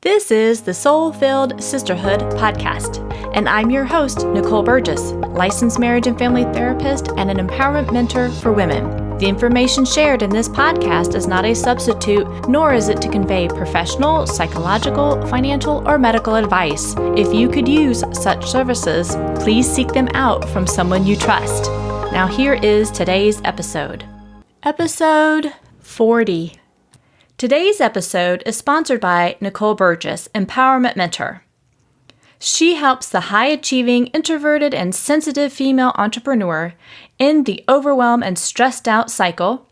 This is the Soul-Filled Sisterhood podcast, and I'm your host, Nicole Burgess, licensed marriage and family therapist and an empowerment mentor for women. The information shared in this podcast is not a substitute, nor is it to convey professional, psychological, financial, or medical advice. If you could use such services, please seek them out from someone you trust. Now here is today's episode. Episode 40. Today's episode is sponsored by Nicole Burgess, Empowerment Mentor. She helps the high-achieving, introverted, and sensitive female entrepreneur end the overwhelm and stressed out cycle,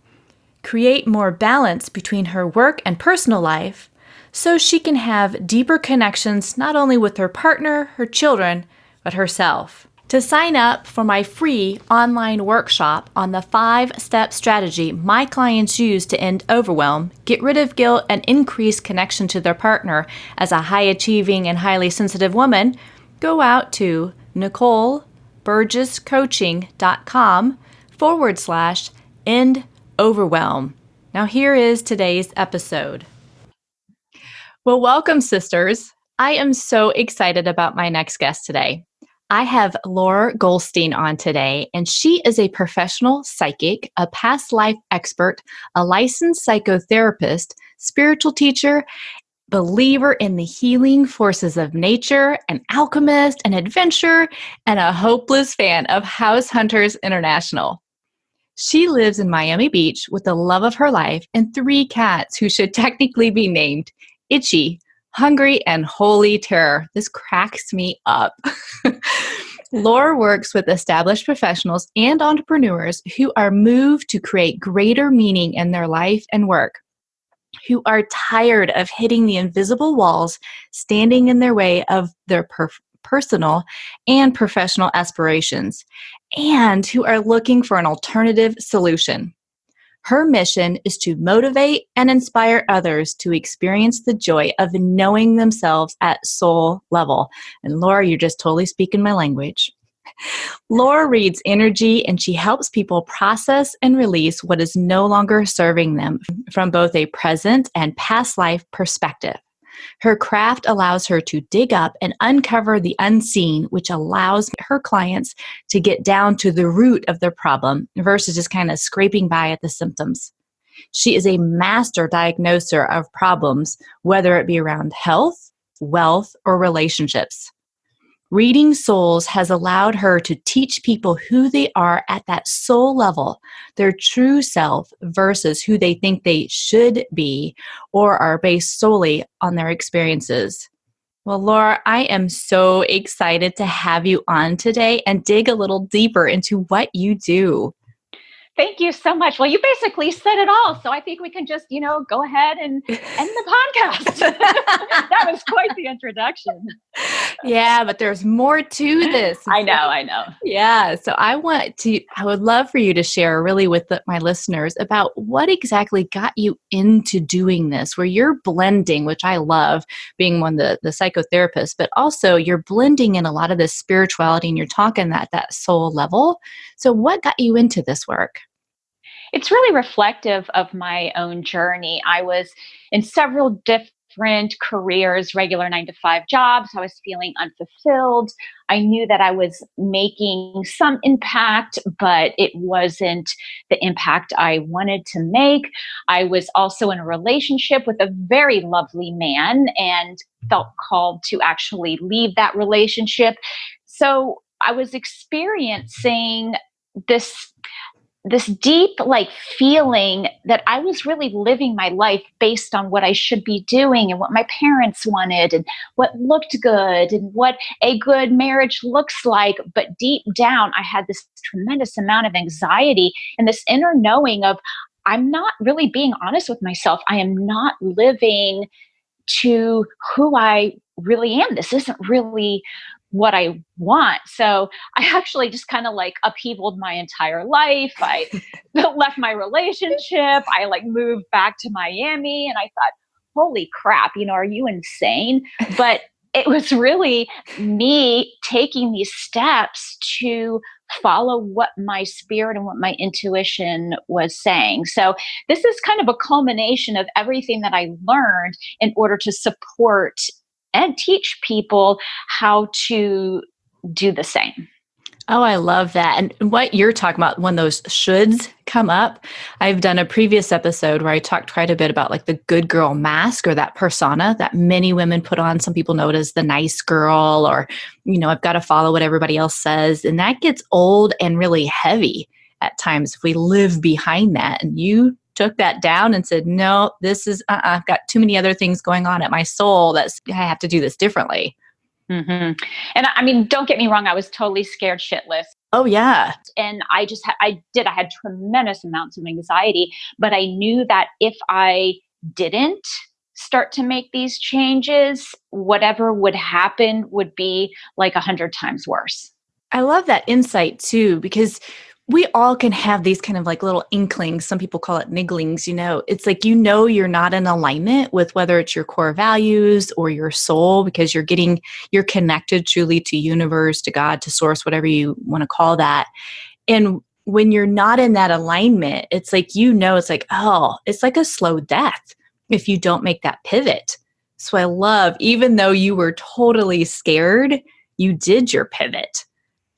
create more balance between her work and personal life, so she can have deeper connections not only with her partner, her children, but herself. To sign up for my free online workshop on the 5-step strategy my clients use to end overwhelm, get rid of guilt, and increase connection to their partner as a high-achieving and highly sensitive woman, go out to NicoleBurgessCoaching.com/end overwhelm. Now here is today's episode. Well, welcome, sisters. I am so excited about my next guest today. I have Youre Goldstein on today, and she is a professional psychic, a past life expert, a licensed psychotherapist, spiritual teacher, believer in the healing forces of nature, an alchemist, an adventurer, and a hopeless fan of House Hunters International. She lives in Miami Beach with the love of her life and 3 cats who should technically be named Itchy, Hungry, and Holy Terror. This cracks me up. Youre works with established professionals and entrepreneurs who are moved to create greater meaning in their life and work, who are tired of hitting the invisible walls standing in their way of their personal and professional aspirations, and who are looking for an alternative solution. Her mission is to motivate and inspire others to experience the joy of knowing themselves at soul level. And Youre, you're just totally speaking my language. Youre reads energy, and she helps people process and release what is no longer serving them from both a present and past life perspective. Her craft allows her to dig up and uncover the unseen, which allows her clients to get down to the root of their problem versus just kind of scraping by at the symptoms. She is a master diagnoser of problems, whether it be around health, wealth, or relationships. Reading souls has allowed her to teach people who they are at that soul level, their true self versus who they think they should be or are based solely on their experiences. Well, Youre, I am so excited to have you on today and dig a little deeper into what you do. Thank you so much. Well, you basically said it all. So I think we can just, go ahead and end the podcast. That was quite the introduction. Yeah, but there's more to this. I know. Yeah. So I would love for you to share really with my listeners about what exactly got you into doing this, where you're blending, which I love being one of the psychotherapists, but also you're blending in a lot of this spirituality and you're talking at that soul level. So what got you into this work? It's really reflective of my own journey. I was in several different careers, regular 9-to-5 jobs. I was feeling unfulfilled. I knew that I was making some impact, but it wasn't the impact I wanted to make. I was also in a relationship with a very lovely man and felt called to actually leave that relationship. So I was experiencing this deep feeling that I was really living my life based on what I should be doing and what my parents wanted and what looked good and what a good marriage looks like. But deep down, I had this tremendous amount of anxiety and this inner knowing of I'm not really being honest with myself. I am not living to who I really am. This isn't really what I want. So I actually just kind of upheavaled my entire life. I left my relationship. I moved back to Miami and I thought, holy crap, are you insane? But it was really me taking these steps to follow what my spirit and what my intuition was saying. So this is kind of a culmination of everything that I learned in order to support and teach people how to do the same. Oh, I love that. And what you're talking about, when those shoulds come up, I've done a previous episode where I talked quite a bit about like the good girl mask, or that persona that many women put on. Some people know it as the nice girl, or, I've got to follow what everybody else says. And that gets old and really heavy at times if we live behind that. And you took that down and said, no, this is, I've got too many other things going on at my soul. I have to do this differently. Mm-hmm. And I mean, don't get me wrong, I was totally scared shitless. Oh, yeah. And I had tremendous amounts of anxiety, but I knew that if I didn't start to make these changes, whatever would happen would be like 100 times worse. I love that insight too, because we all can have these kind of like little inklings. Some people call it nigglings. It's like, you're not in alignment with whether it's your core values or your soul, because you're connected truly to universe, to God, to source, whatever you want to call that. And when you're not in that alignment, it's like, it's like, oh, it's like a slow death if you don't make that pivot. So I love, even though you were totally scared, you did your pivot.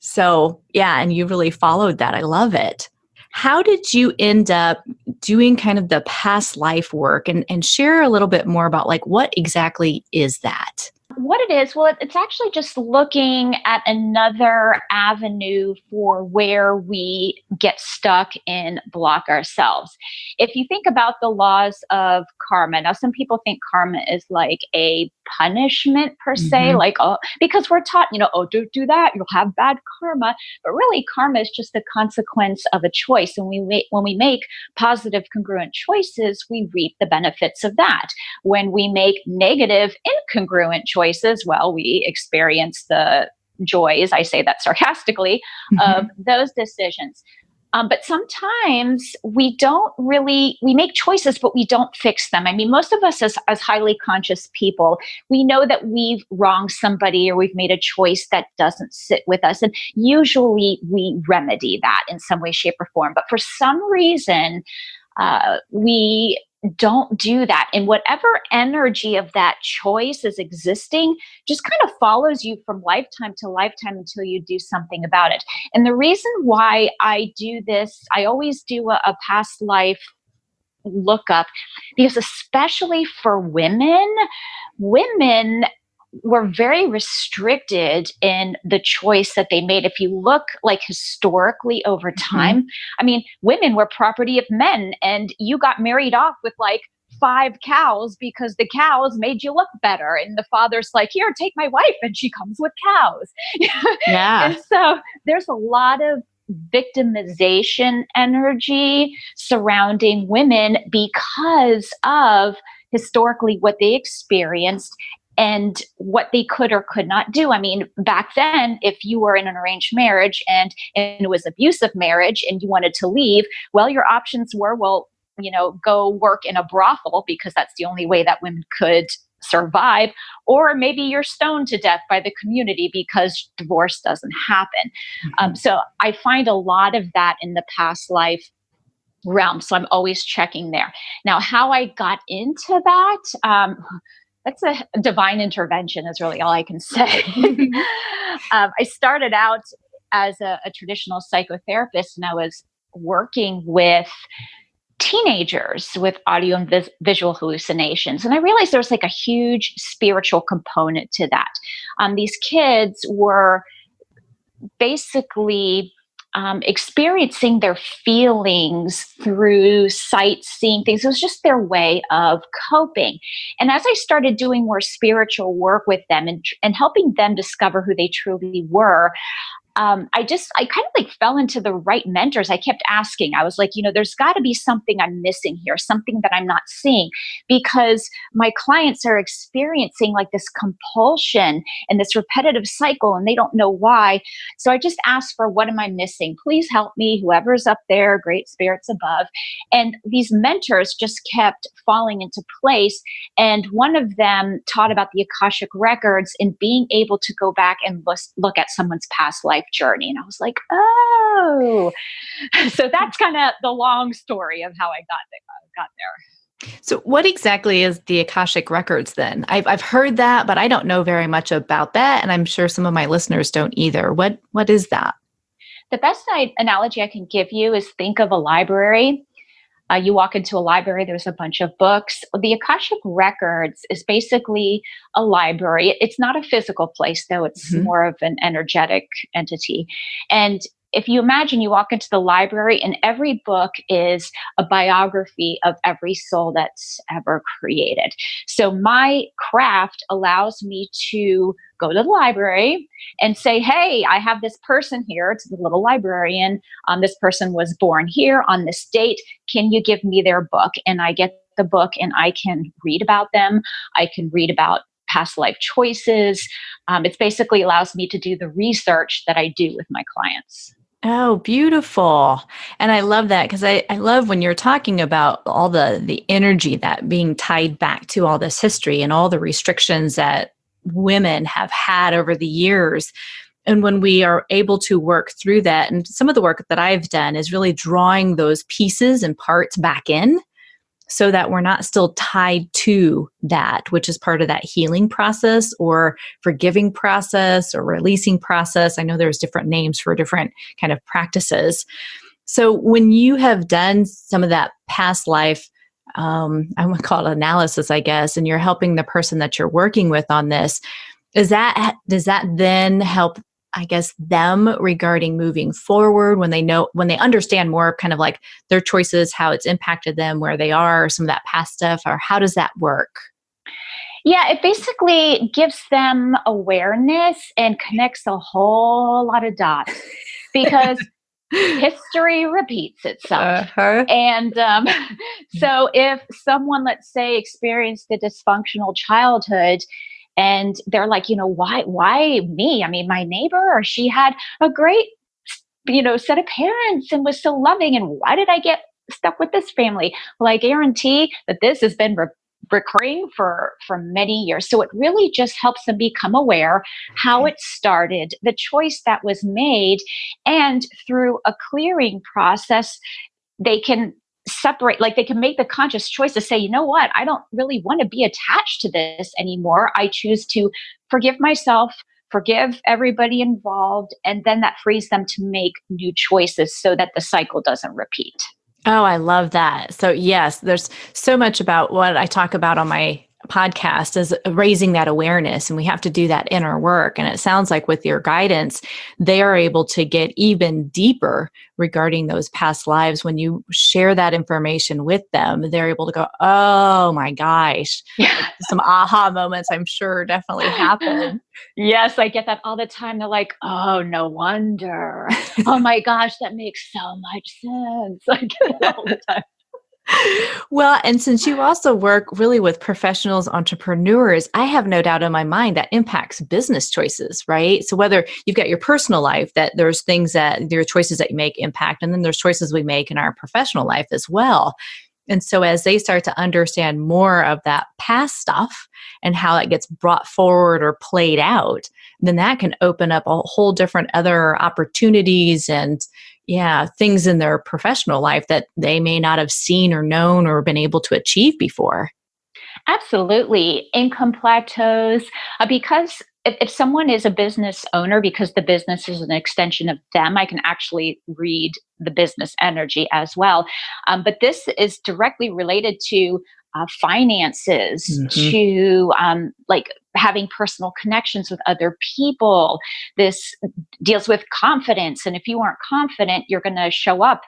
So yeah, and you really followed that. I love it. How did you end up doing kind of the past life work, and share a little bit more about like what exactly is that? What it is, well, it's actually just looking at another avenue for where we get stuck and block ourselves. If you think about the laws of karma, now some people think karma is like a punishment per se, like, oh, because we're taught, oh, don't do that, you'll have bad karma. But really, karma is just the consequence of a choice. And when we make positive, congruent choices, we reap the benefits of that. When we make negative, incongruent choices, well, we experience the joys, I say that sarcastically, of those decisions. But sometimes we make choices, but we don't fix them. I mean, most of us as highly conscious people, we know that we've wronged somebody or we've made a choice that doesn't sit with us. And usually we remedy that in some way, shape, or form. But for some reason, we don't do that. And whatever energy of that choice is existing just kind of follows you from lifetime to lifetime until you do something about it. And the reason why I do this, I always do a past life lookup, because especially for women were very restricted in the choice that they made. If you look like historically over time, I mean, women were property of men, and you got married off with like 5 cows because the cows made you look better. And the father's like, here, take my wife. And she comes with cows. Yeah. And so there's a lot of victimization energy surrounding women because of historically what they experienced and what they could or could not do. I mean, back then, if you were in an arranged marriage and it was abusive marriage and you wanted to leave, well, your options were, go work in a brothel because that's the only way that women could survive, or maybe you're stoned to death by the community because divorce doesn't happen. So I find a lot of that in the past life realm. So I'm always checking there. Now, how I got into that, that's a divine intervention is really all I can say. I started out as a traditional psychotherapist, and I was working with teenagers with audio and visual hallucinations. And I realized there was like a huge spiritual component to that. These kids were basically experiencing their feelings through sight, seeing things. It was just their way of coping. And as I started doing more spiritual work with them and helping them discover who they truly were, I kind of like fell into the right mentors. I kept asking. I was like, there's got to be something I'm missing here, something that I'm not seeing, because my clients are experiencing like this compulsion and this repetitive cycle, and they don't know why. So I just asked for, what am I missing? Please help me, whoever's up there, great spirits above. And these mentors just kept falling into place. And one of them taught about the Akashic Records and being able to go back and look at someone's past life journey. And I was like, oh, so that's kind of the long story of how I got there. So what exactly is the Akashic Records then? I've heard that, but I don't know very much about that. And I'm sure some of my listeners don't either. What is that? The best analogy I can give you is, think of a library. You walk into a library, there's a bunch of books. The Akashic Records is basically a library. It's not a physical place, though. It's more of an energetic entity. And if you imagine, you walk into the library and every book is a biography of every soul that's ever created. So my craft allows me to go to the library and say, hey, I have this person here. It's the little librarian. This person was born here on this date. Can you give me their book? And I get the book and I can read about them. I can read about past life choices. It basically allows me to do the research that I do with my clients. Oh, beautiful. And I love that, because I love when you're talking about all the energy that being tied back to all this history and all the restrictions that women have had over the years. And when we are able to work through that, and some of the work that I've done is really drawing those pieces and parts back in, so that we're not still tied to that, which is part of that healing process or forgiving process or releasing process. I know there's different names for different kind of practices. So when you have done some of that past life, I would call it analysis, I guess, and you're helping the person that you're working with on this, does that then help, I guess, them regarding moving forward when they understand more of kind of like their choices, how it's impacted them, where they are, some of that past stuff, or how does that work? Yeah, it basically gives them awareness and connects a whole lot of dots, because history repeats itself. And so if someone, let's say, experienced a dysfunctional childhood, and they're like, why me? I mean, my neighbor, or she had a great, set of parents and was so loving. And why did I get stuck with this family? Well, I guarantee that this has been recurring for many years. So it really just helps them become aware how it started, the choice that was made, and through a clearing process, they can separate, like they can make the conscious choice to say, you know what, I don't really want to be attached to this anymore. I choose to forgive myself, forgive everybody involved, and then that frees them to make new choices so that the cycle doesn't repeat. Oh, I love that. So yes, there's so much about what I talk about on my podcast is raising that awareness, and we have to do that inner work. And it sounds like with your guidance, they are able to get even deeper regarding those past lives. When you share that information with them, they're able to go, oh my gosh, some aha moments, I'm sure definitely happen. Yes, I get that all the time. They're like, oh, no wonder. Oh my gosh, that makes so much sense. I get it all the time. Well, and since you also work really with professionals, entrepreneurs, I have no doubt in my mind that impacts business choices, right? So whether you've got your personal life, that there's things that there are choices that you make impact, and then there's choices we make in our professional life as well. And so as they start to understand more of that past stuff and how it gets brought forward or played out, then that can open up a whole different other opportunities and things in their professional life that they may not have seen or known or been able to achieve before. Absolutely. Income plateaus, because if someone is a business owner, because the business is an extension of them, I can actually read the business energy as well. But this is directly related to finances, to like having personal connections with other people. This deals with confidence. And if you aren't confident, you're going to show up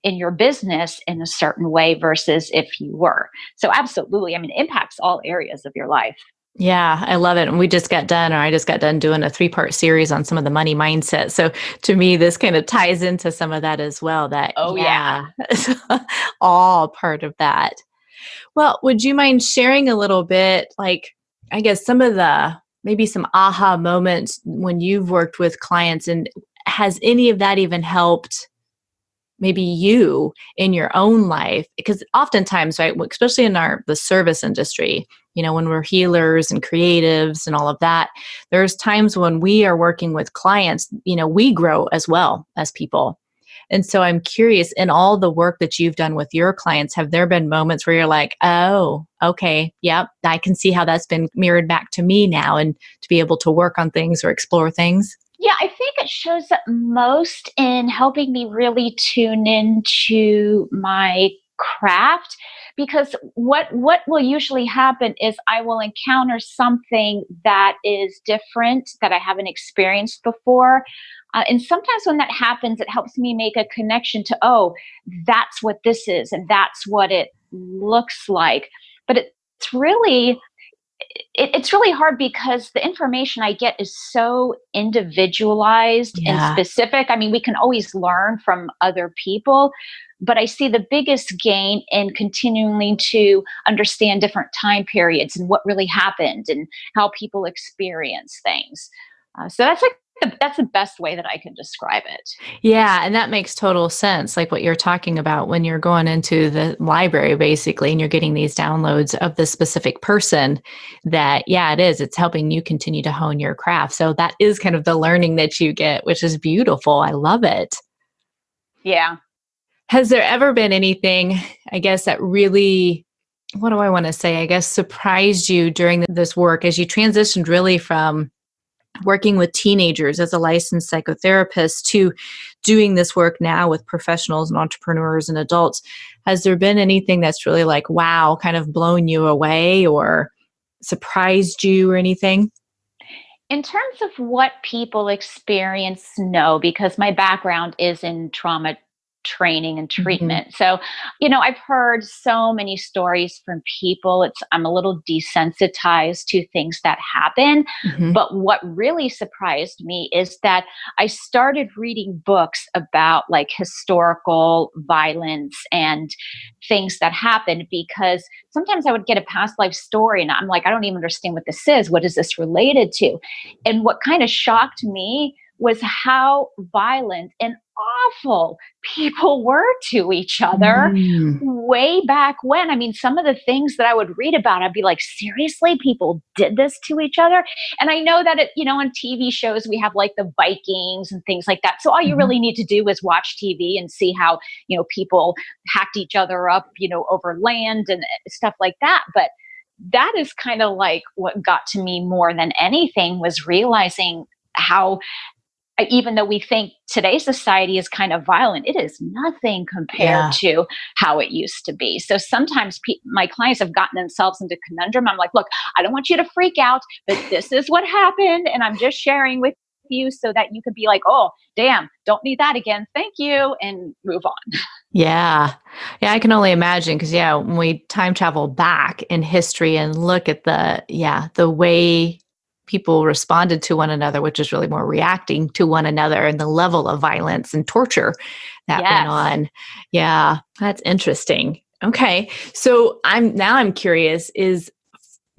in your business in a certain way versus if you were. So absolutely. I mean, it impacts all areas of your life. Yeah, I love it. And we just got done, or I just got done doing a 3-part series on some of the money mindset. So to me, this kind of ties into some of that as well. That, Oh, yeah. yeah, it's all part of that. Well, would you mind sharing a little bit, like, I guess some of the maybe some aha moments when you've worked with clients, and has any of that even helped maybe you in your own life? Because oftentimes, right, especially in the service industry, when we're healers and creatives and all of that, there's times when we are working with clients, we grow as well as people. And so I'm curious, in all the work that you've done with your clients, have there been moments where you're like, oh, okay, yep, I can see how that's been mirrored back to me now, and to be able to work on things or explore things? Yeah, I think it shows up most in helping me really tune into my craft, because what will usually happen is I will encounter something that is different that I haven't experienced before. And sometimes when that happens, it helps me make a connection to, oh, that's what this is, and that's what it looks like. But it's really it's really hard because the information I get is so individualized and Yeah. specific. I mean, we can always learn from other people, but I see the biggest gain in continuing to understand different time periods and what really happened and how people experience things. So that's like that's the best way that I can describe it. Yeah, and that makes total sense. Like what you're talking about when you're going into the library, basically, and you're getting these downloads of the specific person, that, yeah, it is. It's helping you continue to hone your craft. So that is kind of the learning that you get, which is beautiful. I love it. Yeah. Has there ever been anything, I guess, that really, what do I want to say? I guess surprised you during this work as you transitioned really from working with teenagers as a licensed psychotherapist to doing this work now with professionals and entrepreneurs and adults? Has there been anything that's really like, wow, kind of blown you away or surprised you or anything? In terms of what people experience, no, because my background is in trauma training and Hmm. treatment. So, I've heard so many stories from people. I'm a little desensitized to things that happen. Hmm. But what really surprised me is that I started reading books about like historical violence and things that happened, because sometimes I would get a past life story and I'm like, I don't even understand what this is. What is this related to? And what kind of shocked me was how violent and awful people were to each other Mm. way back when. I mean, some of the things that I would read about, I'd be like, seriously, people did this to each other? And I know that on TV shows, we have like the Vikings and things like that. So all you Hmm. really need to do is watch TV and see how, people hacked each other up, over land and stuff like that. But that is kind of like what got to me more than anything, was realizing how, even though we think today's society is kind of violent, it is nothing compared Yeah. to how it used to be. So sometimes my clients have gotten themselves into conundrum. I'm like, look, I don't want you to freak out, but this is what happened. And I'm just sharing with you so that you could be like, oh, damn, don't need that again. Thank you. And move on. Yeah. Yeah, I can only imagine because, yeah, when we time travel back in history and look at the way people responded to one another, which is really more reacting to one another, and the level of violence and torture that went Yes. on. Yeah, that's interesting. Okay. So I'm curious, is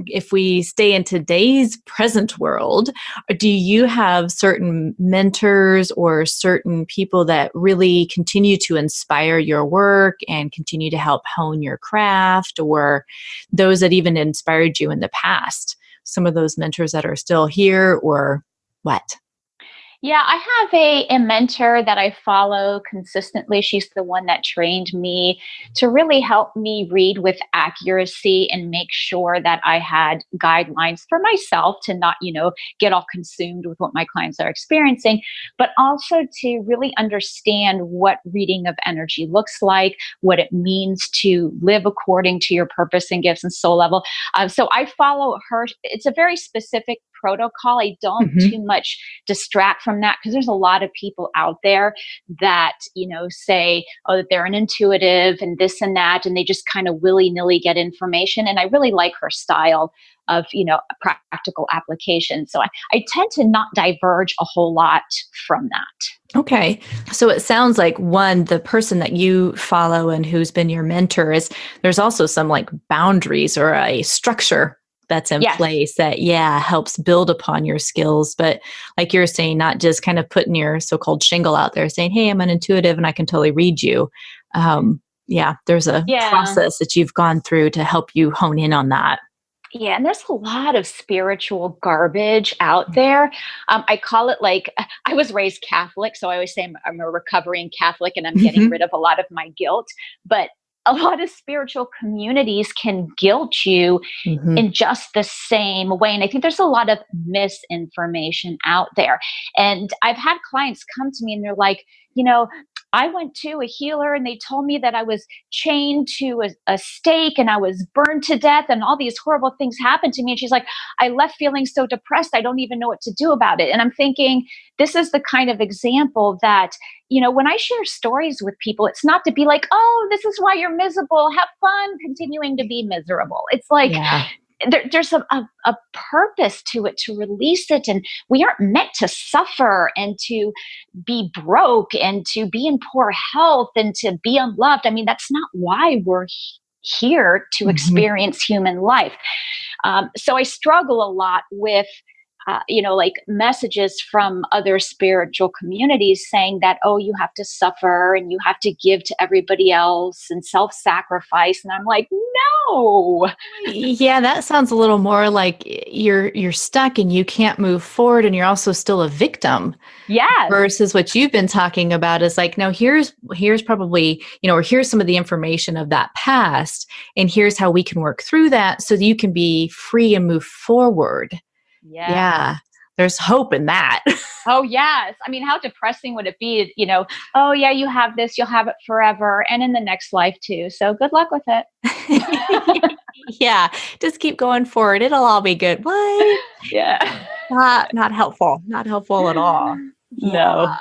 if we stay in today's present world, do you have certain mentors or certain people that really continue to inspire your work and continue to help hone your craft, or those that even inspired you in the past? Some of those mentors that are still here, or what? Yeah, I have a mentor that I follow consistently. She's the one that trained me to really help me read with accuracy and make sure that I had guidelines for myself to not, get all consumed with what my clients are experiencing, but also to really understand what reading of energy looks like, what it means to live according to your purpose and gifts and soul level. So I follow her. It's a very specific protocol. I don't Hmm. too much distract from that, because there's a lot of people out there that, say, oh, that they're an intuitive and this and that, and they just kind of willy nilly get information. And I really like her style. of, practical application. So I tend to not diverge a whole lot from that. Okay. So it sounds like one, the person that you follow and who's been your mentor is there's also some like boundaries or a structure that's in Yes. place that, helps build upon your skills. But like you're saying, not just kind of putting your so-called shingle out there saying, hey, I'm an intuitive and I can totally read you. There's a Yeah. process that you've gone through to help you hone in on that. Yeah, and there's a lot of spiritual garbage out there. I call it like I was raised Catholic, so I always say I'm a recovering Catholic and I'm getting Mhm. rid of a lot of my guilt. But a lot of spiritual communities can guilt you Mhm. in just the same way. And I think there's a lot of misinformation out there. And I've had clients come to me and they're like, I went to a healer and they told me that I was chained to a stake and I was burned to death and all these horrible things happened to me. And she's like, I left feeling so depressed. I don't even know what to do about it. And I'm thinking, this is the kind of example that, when I share stories with people, it's not to be like, oh, this is why you're miserable. Have fun continuing to be miserable. It's like, Yeah. there's a purpose to it, to release it. And we aren't meant to suffer and to be broke and to be in poor health and to be unloved. I mean, that's not why we're here to Mhm. experience human life. So I struggle a lot with, like messages from other spiritual communities saying that, oh, you have to suffer and you have to give to everybody else and self sacrifice. And I'm like, no. Yeah, that sounds a little more like you're stuck and you can't move forward and you're also still a victim Yes. versus what you've been talking about is like, no, here's probably, or here's some of the information of that past and here's how we can work through that so that you can be free and move forward. Yes. Yeah. There's hope in that. Oh, yes. I mean, how depressing would it be, oh, yeah, you have this, you'll have it forever and in the next life too. So good luck with it. Yeah, just keep going forward. It'll all be good. What? Yeah. Not helpful. Not helpful at all. Yeah. No.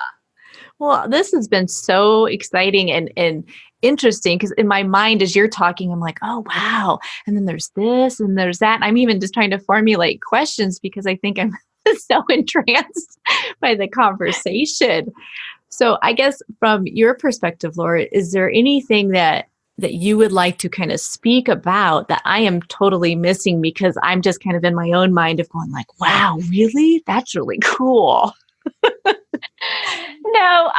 Well, this has been so exciting and interesting because in my mind, as you're talking, I'm like, oh, wow. And then there's this and there's that. And I'm even just trying to formulate questions because I think I'm so entranced by the conversation. So I guess from your perspective, Laura, is there anything that you would like to kind of speak about that I am totally missing because I'm just kind of in my own mind of going like, wow, really? That's really cool. No,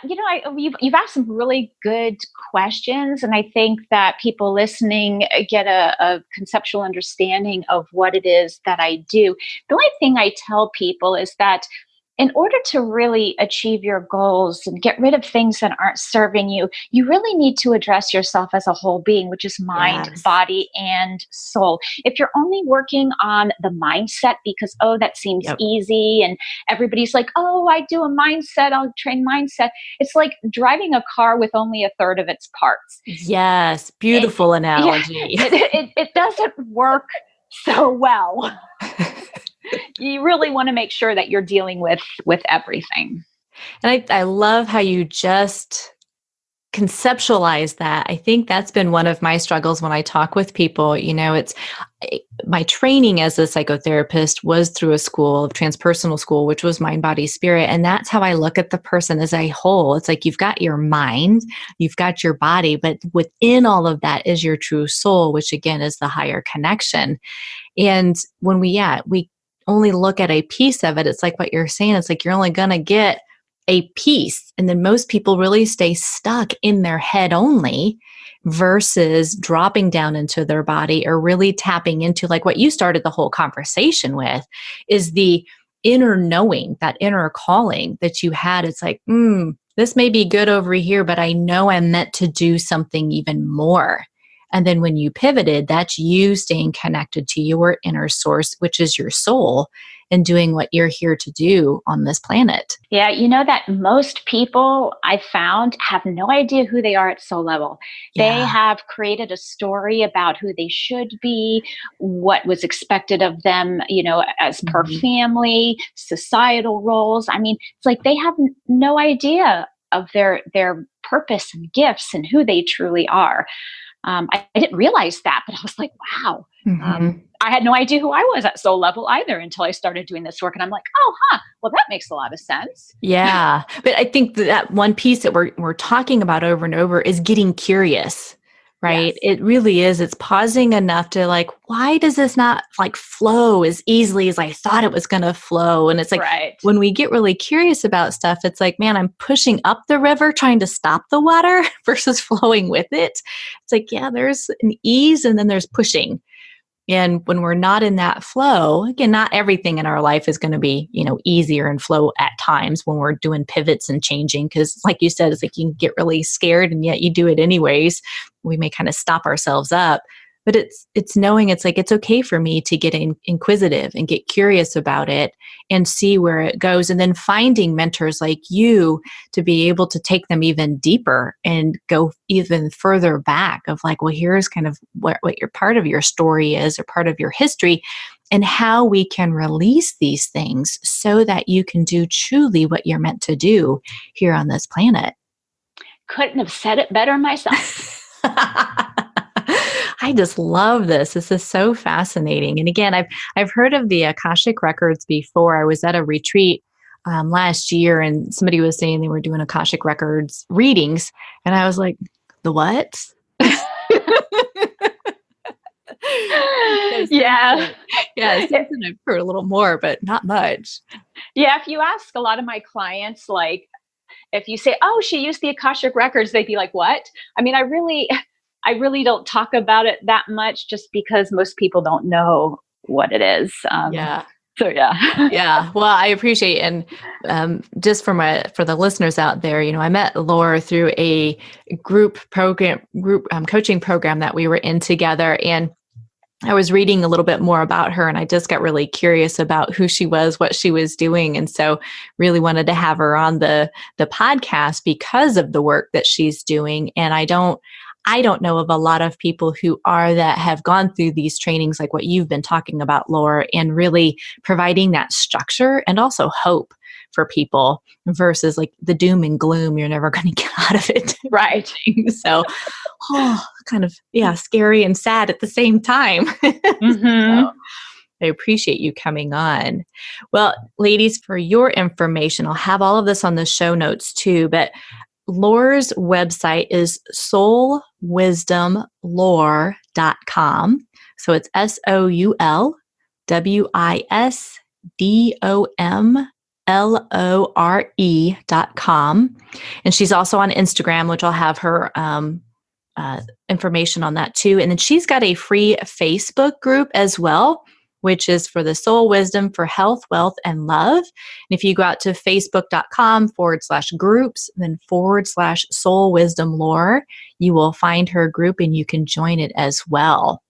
you've asked some really good questions, and I think that people listening get a conceptual understanding of what it is that I do. The only thing I tell people is that in order to really achieve your goals and get rid of things that aren't serving you, you really need to address yourself as a whole being, which is mind, Yes. body, and soul. If you're only working on the mindset because, oh, that seems Yep. easy, and everybody's like, oh, I do a mindset, I'll train mindset. It's like driving a car with only a third of its parts. Yes. It, Beautiful yeah, analogy. it doesn't work so well. You really want to make sure that you're dealing with everything. And I love how you just conceptualize that. I think that's been one of my struggles when I talk with people. My training as a psychotherapist was through a school of transpersonal school, which was mind, body, spirit. And that's how I look at the person as a whole. It's like you've got your mind, you've got your body, but within all of that is your true soul, which again is the higher connection. And when we only look at a piece of it, it's like what you're saying. It's like you're only going to get a piece. And then most people really stay stuck in their head only versus dropping down into their body or really tapping into like what you started the whole conversation with is the inner knowing, that inner calling that you had. It's like, this may be good over here, but I know I'm meant to do something even more. And then when you pivoted, that's you staying connected to your inner source, which is your soul, and doing what you're here to do on this planet. Yeah, you know that most people I found have no idea who they are at soul level. They Yeah. have created a story about who they should be, what was expected of them, as per Mhm. family, societal roles. I mean, it's like they have no idea of their purpose and gifts and who they truly are. I didn't realize that, but I was like, wow. I had no idea who I was at soul level either until I started doing this work. And I'm like, oh, well, that makes a lot of sense. Yeah. But I think that one piece that we're talking about over and over is getting curious, right? Yes. It really is. It's pausing enough to like, why does this not like flow as easily as I thought it was going to flow? And it's like, Right. when we get really curious about stuff, it's like, man, I'm pushing up the river, trying to stop the water versus flowing with it. It's like, yeah, there's an ease and then there's pushing. And when we're not in that flow, again, not everything in our life is going to be, easier and flow at times when we're doing pivots and changing. Because like you said, it's like you can get really scared and yet you do it anyways. We may kind of stop ourselves up. But it's knowing it's like, it's okay for me to get inquisitive and get curious about it and see where it goes. And then finding mentors like you to be able to take them even deeper and go even further back of like, well, here's kind of what your part of your story is or part of your history and how we can release these things so that you can do truly what you're meant to do here on this planet. Couldn't have said it better myself. I just love this. This is so fascinating. And again, I've heard of the Akashic Records before. I was at a retreat last year, and somebody was saying they were doing Akashic Records readings, and I was like, "The what?" Yeah. Yeah, something I've heard a little more, but not much. Yeah, if you ask a lot of my clients, like, if you say, "Oh, she used the Akashic Records," they'd be like, "What?" I mean, I really don't talk about it that much just because most people don't know what it is. Yeah. So yeah. Yeah. Well, I appreciate, and just for the listeners out there, I met Youre through a group coaching program that we were in together, and I was reading a little bit more about her, and I just got really curious about who she was, what she was doing. And so really wanted to have her on the podcast because of the work that she's doing. And I don't know of a lot of people who have gone through these trainings like what you've been talking about, Youre, and really providing that structure and also hope for people versus like the doom and gloom. You're never going to get out of it. Right. So, kind of, scary and sad at the same time. Mm-hmm. So, I appreciate you coming on. Well, ladies, for your information, I'll have all of this on the show notes too, but Youre's website is soulwisdomlore.com. So it's soulwisdomlore.com. And she's also on Instagram, which I'll have her information on that too. And then she's got a free Facebook group as well, which is for the Soul Wisdom for Health, Wealth, and Love. And if you go out to facebook.com/groups, then /Soul Wisdom Youre, you will find her group and you can join it as well.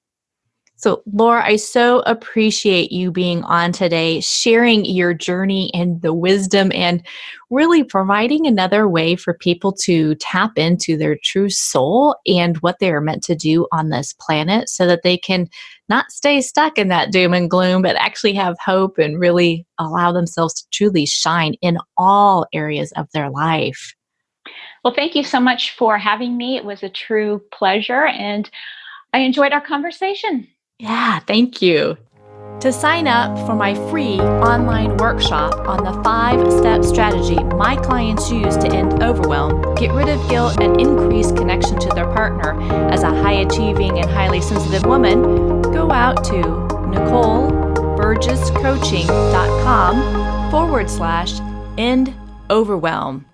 So, Youre, I so appreciate you being on today, sharing your journey and the wisdom and really providing another way for people to tap into their true soul and what they are meant to do on this planet so that they can not stay stuck in that doom and gloom, but actually have hope and really allow themselves to truly shine in all areas of their life. Well, thank you so much for having me. It was a true pleasure, and I enjoyed our conversation. Yeah, thank you. To sign up for my free online workshop on the 5-step strategy my clients use to end overwhelm, get rid of guilt, and increase connection to their partner as a high-achieving and highly sensitive woman, go out to NicoleBurgessCoaching.com /end overwhelm.